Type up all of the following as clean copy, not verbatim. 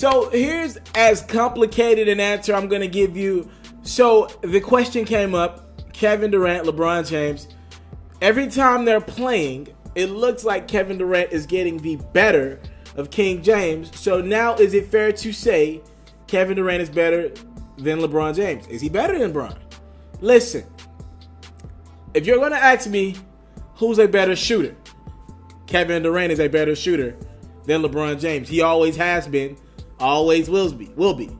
So here's as complicated an answer I'm going to give you. So the question came up, Kevin Durant, LeBron James. Every time they're playing, it looks like Kevin Durant is getting the better of King James. So now is it fair to say Kevin Durant is better than LeBron James? Is he better than LeBron? Listen, if you're going to ask me who's a better shooter, Kevin Durant is a better shooter than LeBron James. He always has been, always will be.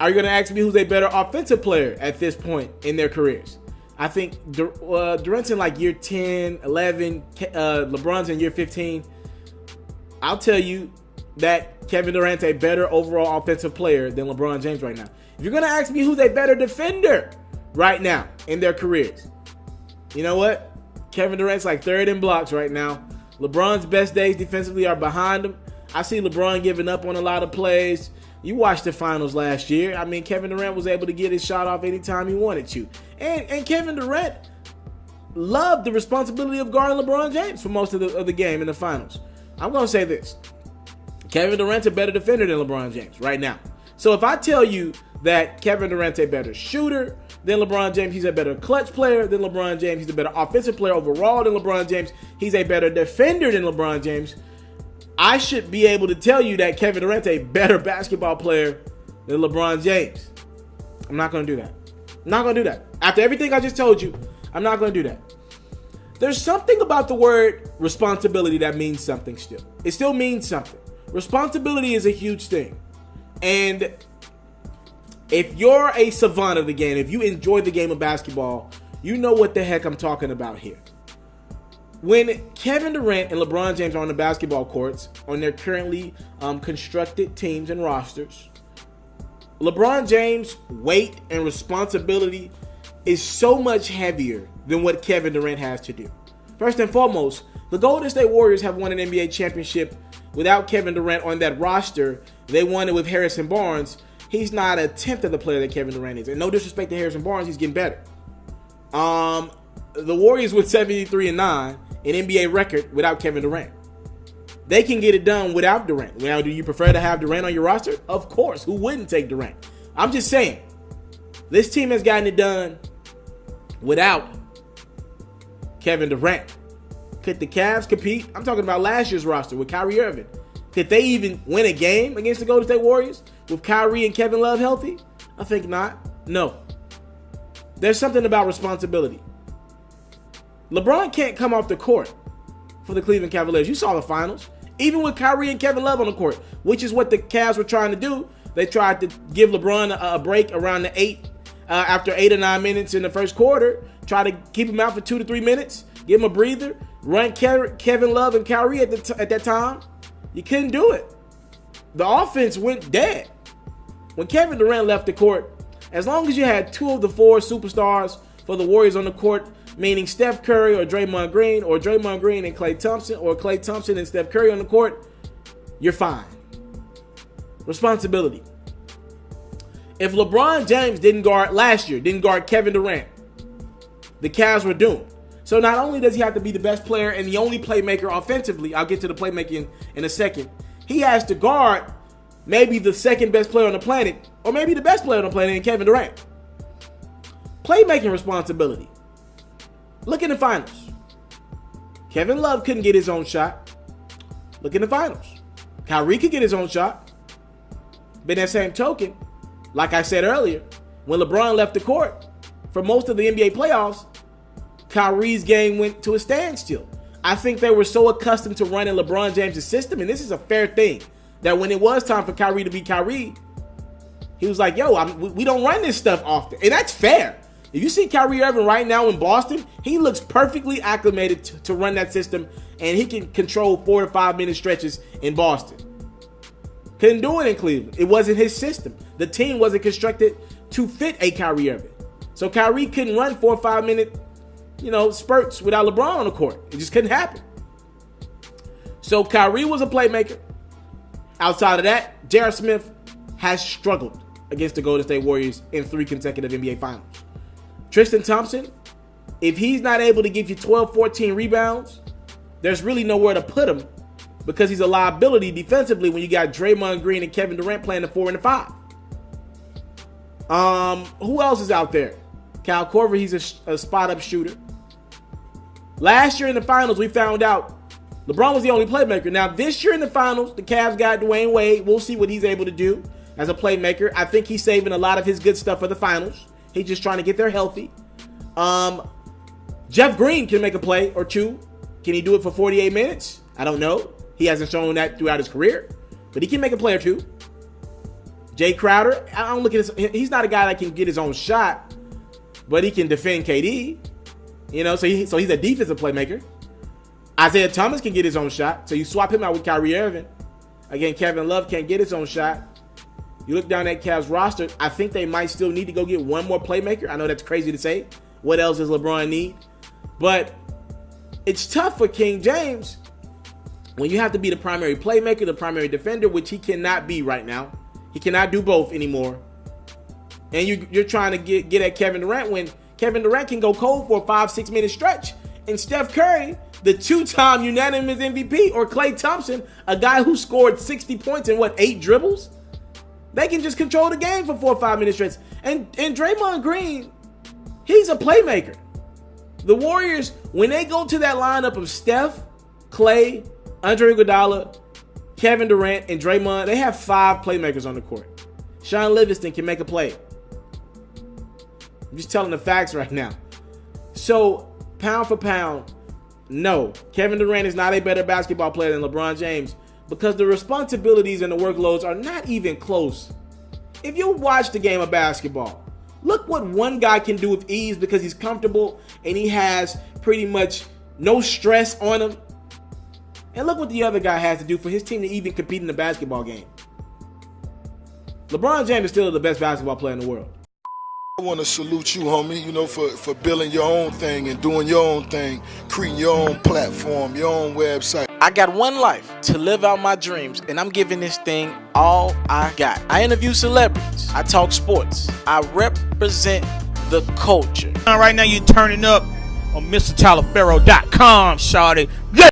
Are you going to ask me who's a better offensive player at this point in their careers? I think Durant's in like year 10, 11, LeBron's in year 15. I'll tell you that Kevin Durant's a better overall offensive player than LeBron James right now. If you're going to ask me who's a better defender right now in their careers, you know what? Kevin Durant's like third in blocks right now. LeBron's best days defensively are behind him. I see LeBron giving up on a lot of plays. You watched the finals last year. I mean, Kevin Durant was able to get his shot off anytime he wanted to. And Kevin Durant loved the responsibility of guarding LeBron James for most of the game in the finals. I'm going to say this. Kevin Durant's a better defender than LeBron James right now. So if I tell you that Kevin Durant's a better shooter than LeBron James, he's a better clutch player than LeBron James, he's a better offensive player overall than LeBron James, he's a better defender than LeBron James, I should be able to tell you that Kevin Durant's a better basketball player than LeBron James. I'm not going to do that. I'm not going to do that. After everything I just told you, I'm not going to do that. There's something about the word responsibility that means something still. It still means something. Responsibility is a huge thing. And if you're a savant of the game, if you enjoy the game of basketball, you know what the heck I'm talking about here. When Kevin Durant and LeBron James are on the basketball courts, on their currently constructed teams and rosters, LeBron James' weight and responsibility is so much heavier than what Kevin Durant has to do. First and foremost, the Golden State Warriors have won an NBA championship without Kevin Durant on that roster. They won it with Harrison Barnes. He's not a tenth of the player that Kevin Durant is. And no disrespect to Harrison Barnes, he's getting better. The Warriors with 73-9, an NBA record without Kevin Durant. They can get it done without Durant. Now, do you prefer to have Durant on your roster? Of course. Who wouldn't take Durant? I'm just saying, this team has gotten it done without Kevin Durant. Could the Cavs compete? I'm talking about last year's roster with Kyrie Irving. Could they even win a game against the Golden State Warriors with Kyrie and Kevin Love healthy? I think not. No. There's something about responsibility. LeBron can't come off the court for the Cleveland Cavaliers. You saw the finals. Even with Kyrie and Kevin Love on the court, which is what the Cavs were trying to do. They tried to give LeBron a break around the after 8 or 9 minutes in the first quarter. Try to keep him out for 2 to 3 minutes. Give him a breather. Run Kevin Love and Kyrie at that time. You couldn't do it. The offense went dead. When Kevin Durant left the court, as long as you had 2 of the 4 superstars for the Warriors on the court, meaning Steph Curry or Draymond Green, or Draymond Green and Klay Thompson, or Klay Thompson and Steph Curry on the court, you're fine. Responsibility. If LeBron James didn't guard Kevin Durant, the Cavs were doomed. So not only does he have to be the best player and the only playmaker offensively, I'll get to the playmaking in a second, he has to guard maybe the second best player on the planet, or maybe the best player on the planet in Kevin Durant. Playmaking responsibility. Look in the finals. Kevin Love couldn't get his own shot. Look in the finals. Kyrie could get his own shot. But in that same token, like I said earlier, when LeBron left the court for most of the NBA playoffs, Kyrie's game went to a standstill. I think they were so accustomed to running LeBron James' system, and this is a fair thing, that when it was time for Kyrie to be Kyrie, he was like, we don't run this stuff often. And that's fair. If you see Kyrie Irving right now in Boston, he looks perfectly acclimated to run that system, and he can control 4 to 5 minute stretches in Boston. Couldn't do it in Cleveland. It wasn't his system. The team wasn't constructed to fit a Kyrie Irving. So Kyrie couldn't run 4 or 5 minute, spurts without LeBron on the court. It just couldn't happen. So Kyrie was a playmaker. Outside of that, J.R. Smith has struggled against the Golden State Warriors in 3 consecutive NBA Finals. Tristan Thompson, if he's not able to give you 12, 14 rebounds, there's really nowhere to put him because he's a liability defensively when you got Draymond Green and Kevin Durant playing the 4 and the 5. Who else is out there? Kyle Korver, he's a spot-up shooter. Last year in the finals, we found out LeBron was the only playmaker. Now, this year in the finals, the Cavs got Dwayne Wade. We'll see what he's able to do as a playmaker. I think he's saving a lot of his good stuff for the finals. He's just trying to get there healthy. Jeff Green can make a play or two. Can he do it for 48 minutes? I don't know. He hasn't shown that throughout his career, but he can make a play or two. Jay Crowder, I don't look at his, he's not a guy that can get his own shot, but he can defend KD. You know, so he's a defensive playmaker. Isaiah Thomas can get his own shot, so you swap him out with Kyrie Irving. Again, Kevin Love can't get his own shot. You look down at Cavs roster, I think they might still need to go get one more playmaker. I know that's crazy to say. What else does LeBron need? But it's tough for King James when you have to be the primary playmaker, the primary defender, which he cannot be right now. He cannot do both anymore. And you're trying to get at Kevin Durant when Kevin Durant can go cold for a 5-6 minute stretch. And Steph Curry, the 2-time unanimous MVP, or Klay Thompson, a guy who scored 60 points in 8 dribbles? They can just control the game for 4 or 5 minute stretches. And Draymond Green, he's a playmaker. The Warriors, when they go to that lineup of Steph, Klay, Andre Iguodala, Kevin Durant, and Draymond, they have 5 playmakers on the court. Sean Livingston can make a play. I'm just telling the facts right now. So, pound for pound, no, Kevin Durant is not a better basketball player than LeBron James because the responsibilities and the workloads are not even close. If you watch the game of basketball, look what one guy can do with ease because he's comfortable and he has pretty much no stress on him. And look what the other guy has to do for his team to even compete in the basketball game. LeBron James is still the best basketball player in the world. I want to salute you, homie, you know, for building your own thing and doing your own thing, creating your own platform, your own website. I got one life to live out my dreams, and I'm giving this thing all I got. I interview celebrities. I talk sports. I represent the culture. Right now, you're turning up on MrTaliaferro.com, shawty.